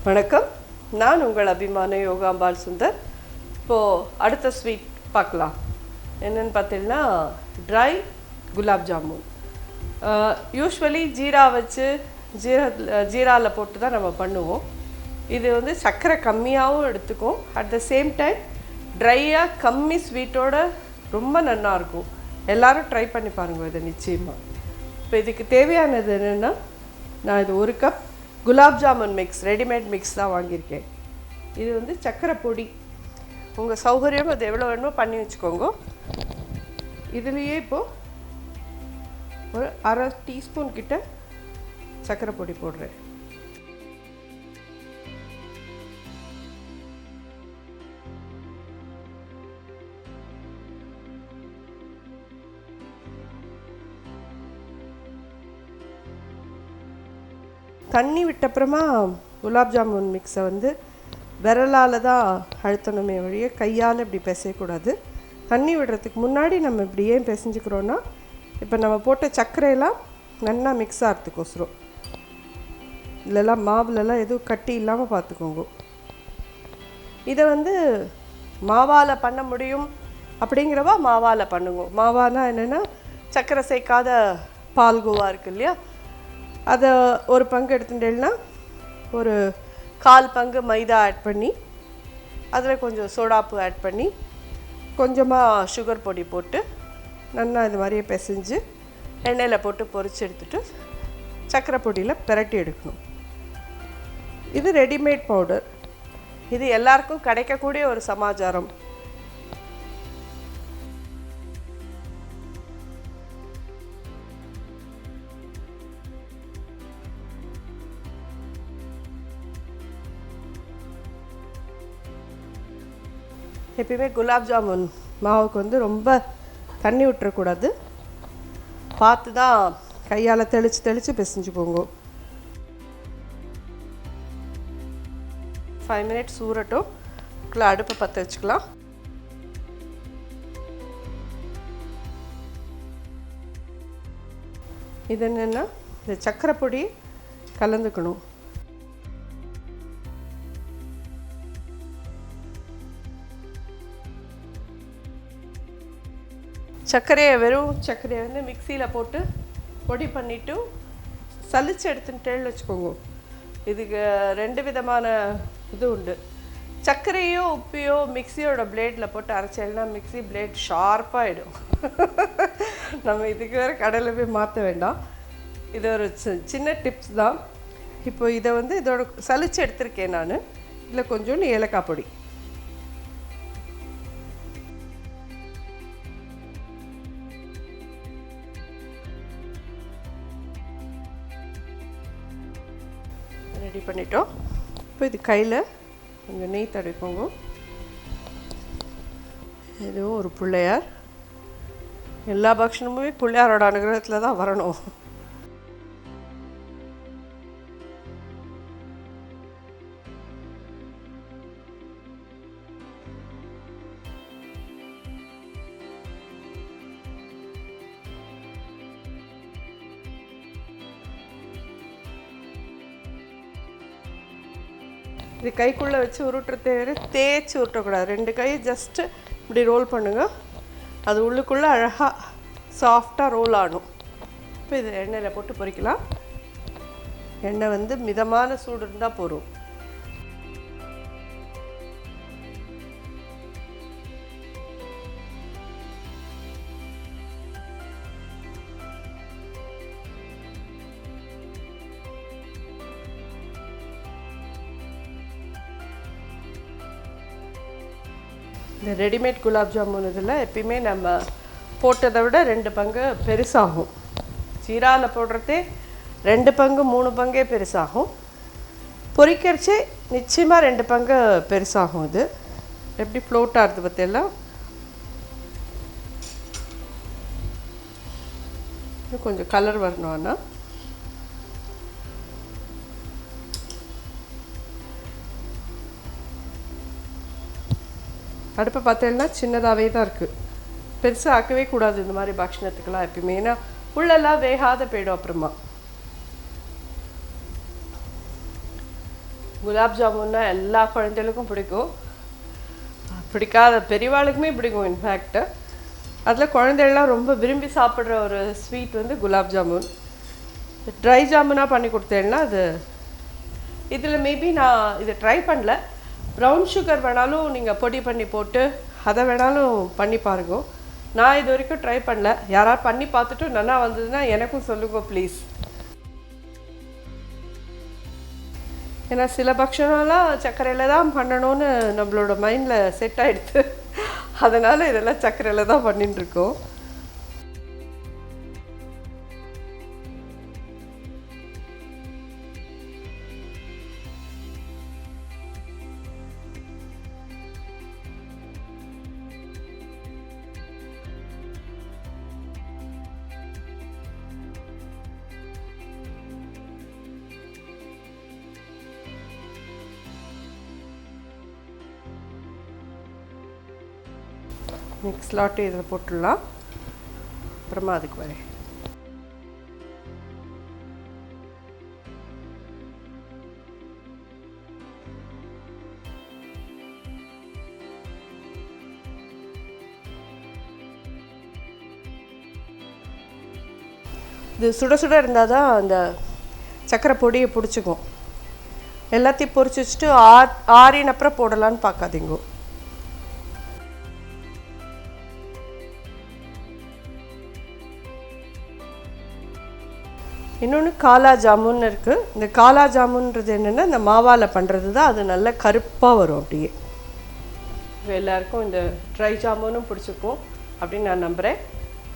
வணக்கம், நான் உங்கள் அபிமான யோகாம்பால் சுந்தர். இப்போது அடுத்த ஸ்வீட் பார்க்கலாம். என்னென்னு பார்த்தீங்கன்னா ட்ரை குலாப் ஜாமுன். யூஸ்வலி ஜீரா வச்சு ஜீராவில் போட்டு தான் நம்ம பண்ணுவோம். இது வந்து சர்க்கரை கம்மியாகவும் எடுத்துக்கும். அட் த சேம் டைம் ட்ரையாக கம்மி ஸ்வீட்டோட ரொம்ப நல்லாயிருக்கும். எல்லோரும் ட்ரை பண்ணி பாருங்கள் இதை நிச்சயமாக. இப்போ இதுக்கு தேவையானது என்னென்னா, நான் இது 1 cup gulab jamun mix, readymade mix தான் வாங்கியிருக்கேன். இது வந்து சர்க்கரை பொடி. உங்கள் சௌகரியம் அது எவ்வளோ வேணுமோ பண்ணி வச்சுக்கோங்க. இதுலேயே இப்போது ஒரு அரை டீஸ்பூன் கிட்ட சர்க்கரை பொடி போடுறேன். தண்ணி விட்டப்புறமா குலாப் ஜாமுன் மிக்ஸை வந்து விரலால் தான் அழுத்தணுமே வழியே கையால் இப்படி பிசையக்கூடாது. தண்ணி விடுறதுக்கு முன்னாடி நம்ம இப்படி ஏன் பிசைஞ்சிக்கிறோன்னா, இப்போ நம்ம போட்ட சர்க்கரையெல்லாம் நல்லா மிக்ஸ் ஆகிறதுக்கோசரம். இல்லைலாம் மாவுலலாம் எதுவும் கட்டி இல்லாமல் பார்த்துக்கோங்க. இதை வந்து மாவால் பண்ண முடியும் அப்படிங்கிறவா மாவால் பண்ணுங்க. மாவானா என்னென்னா, சர்க்கரை சேர்க்காத பால்கோவா இருக்குது இல்லையா, அதை ஒரு பங்கு எடுத்துட்டேன்னா ஒரு 1/4 பங்கு மைதா ஆட் பண்ணி, அதில் கொஞ்சம் சோடாப்பு ஆட் பண்ணி, கொஞ்சமாக சுகர் பொடி போட்டு நல்லா இது மாதிரியே பிசைஞ்சு எண்ணெயில் போட்டு பொரிச்சு எடுத்துகிட்டு சர்க்கரை பொடியில் பிரட்டி எடுக்கணும். இது ரெடிமேட் பவுடர். இது எல்லாருக்கும் கிடைக்கக்கூடிய ஒரு சமாச்சாரம். எப்பயுமே குலாப் ஜாமுன் மாவுக்கு வந்து ரொம்ப தண்ணி விட்டுறக்கூடாது. பார்த்து தான் கையால் தெளித்து பிசைஞ்சுக்கோங்க. 5 மினிட்ஸ் ஊறட்டும். அடுப்பை பற்ற வச்சுக்கலாம். இது என்னென்னா, இந்த சர்க்கரை பொடி கலந்துக்கணும். வெறும் சர்க்கரையை வந்து மிக்சியில் போட்டு பொடி பண்ணிவிட்டு சலிச்சு எடுத்துட்டேன்னு வச்சுக்கோங்க. இதுக்கு 2 விதமான இது உண்டு. சர்க்கரையோ உப்பையோ மிக்சியோட பிளேடில் போட்டு அரைச்சேன்னா மிக்சி பிளேட் ஷார்ப்பாகிடும். நம்ம இதுக்கு வேறு கடையில் போய் மாற்ற வேண்டாம். இது ஒரு சின்ன டிப்ஸ் தான். இப்போ இதை வந்து இதோட சலிச்சு எடுத்திருக்கேன் நான். இதில் கொஞ்சோண்டு ஏலக்காய் பொடி, ரெடி பண்ணிட்டோம். இப்போ இது கையில் கொஞ்சம் நெய் தடவிக்கோங்க. இதுவும் ஒரு பிள்ளையார். எல்லா பக்ஷணமுமே பிள்ளையாரோட அனுகிரகத்தில் தான் வரணும். இது கைக்குள்ளே வச்சு உருட்டுறது தேய்ச்சி உருட்டக்கூடாது. 2 கை ஜஸ்ட்டு இப்படி ரோல் பண்ணுங்கள். அது உள்ளுக்குள்ளே அழகாக சாஃப்டாக ரோல் ஆகணும். இப்போ இது எண்ணெயில் போட்டு பொரிக்கலாம். எண்ணெய் வந்து மிதமான சூடு இருந்தால் போதும். இந்த ரெடிமேட் குலாப் ஜாமுன் இதில் எப்பயுமே நம்ம போட்டதை விட 2 பங்கு பெருசாகும். ஜீராவில் போடுறதே 2 பங்கு 3 பங்கே பெருசாகும். பொரிக்கிறச்சே நிச்சயமாக 2 பங்கு பெருசாகும். இது எப்படி ஃப்ளோட் ஆகுது பற்றியெல்லாம். கொஞ்சம் கலர் வரணும்னா அடுப்பை பார்த்தீங்கன்னா சின்னதாகவே தான் இருக்குது. பெருசாக ஆக்கவே கூடாது இந்த மாதிரி பக்ஷணத்துக்கெல்லாம் எப்பயுமே. ஏன்னா உள்ளெல்லாம் வேகாத போய்டும். அப்புறமா குலாப் ஜாமுன்னா எல்லா குழந்தைகளுக்கும் பிடிக்கும், பிடிக்காத பெரியவாளுக்குமே பிடிக்கும். இன்ஃபேக்ட் அதில் குழந்தைகள்லாம் ரொம்ப விரும்பி சாப்பிட்ற ஒரு ஸ்வீட் வந்து குலாப் ஜாமுன். ட்ரை ஜாமுனாக பண்ணி கொடுத்தேன்னா அது இதில் மேபி நான் இதை ட்ரை பண்ணல. ப்ரௌன் சுகர் வேணாலும் நீங்கள் பொடி பண்ணி போட்டு அதை வேணாலும் பண்ணி பாருங்க. நான் இது வரைக்கும் ட்ரை பண்ணல. யாராவது பண்ணி பார்த்துட்டு நல்லா வந்ததுன்னா எனக்கும் சொல்லுங்க ப்ளீஸ். ஏன்னா சில பட்சம்லாம் சர்க்கரையில் தான் பண்ணணும்னு நம்மளோட மைண்டில் செட் ஆகிடுது. அதனால் இதெல்லாம் சர்க்கரையில் தான் பண்ணிட்டுருக்கோம். மிக்ஸ் லாட்டு இதில் போட்டுடலாம். அப்புறமா அதுக்கு வரேன். இது சுட சுட இருந்தால் தான் அந்த சர்க்கரை பொடியை பிடிச்சிக்கும். எல்லாத்தையும் பொரிச்சு வச்சுட்டு ஆறினப்புறம் போடலான்னு பார்க்காதீங்க. இன்னொன்று காலா ஜாமுன்னு இருக்குது. இந்த காலா ஜாமுன்றது என்னென்னா இந்த மாவால் பண்ணுறது தான். அது நல்ல கருப்பாக வரும். அப்படியே எல்லாருக்கும் இந்த ட்ரை ஜாமுனும் பிடிச்சிக்கும் அப்படின்னு நான் நம்புகிறேன்.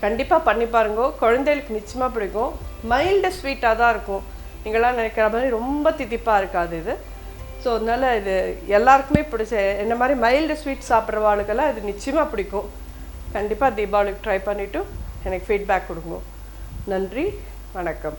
கண்டிப்பாக பண்ணி பாருங்க. குழந்தைகளுக்கு நிச்சயமாக பிடிக்கும். மைல்டு ஸ்வீட்டாக தான் இருக்கும். நீங்களாம் நினைக்கிற மாதிரி ரொம்ப தித்திப்பாக இருக்காது இது. ஸோ அதனால் இது எல்லாருக்குமே பிடிச்ச என்ன மாதிரி மைல்டு ஸ்வீட் சாப்பிட்றவாளுக்கெல்லாம் இது நிச்சயமாக பிடிக்கும். கண்டிப்பாக தீபாவளிக்கு ட்ரை பண்ணிவிட்டு எனக்கு ஃபீட்பேக் கொடுங்க. நன்றி, வணக்கம்.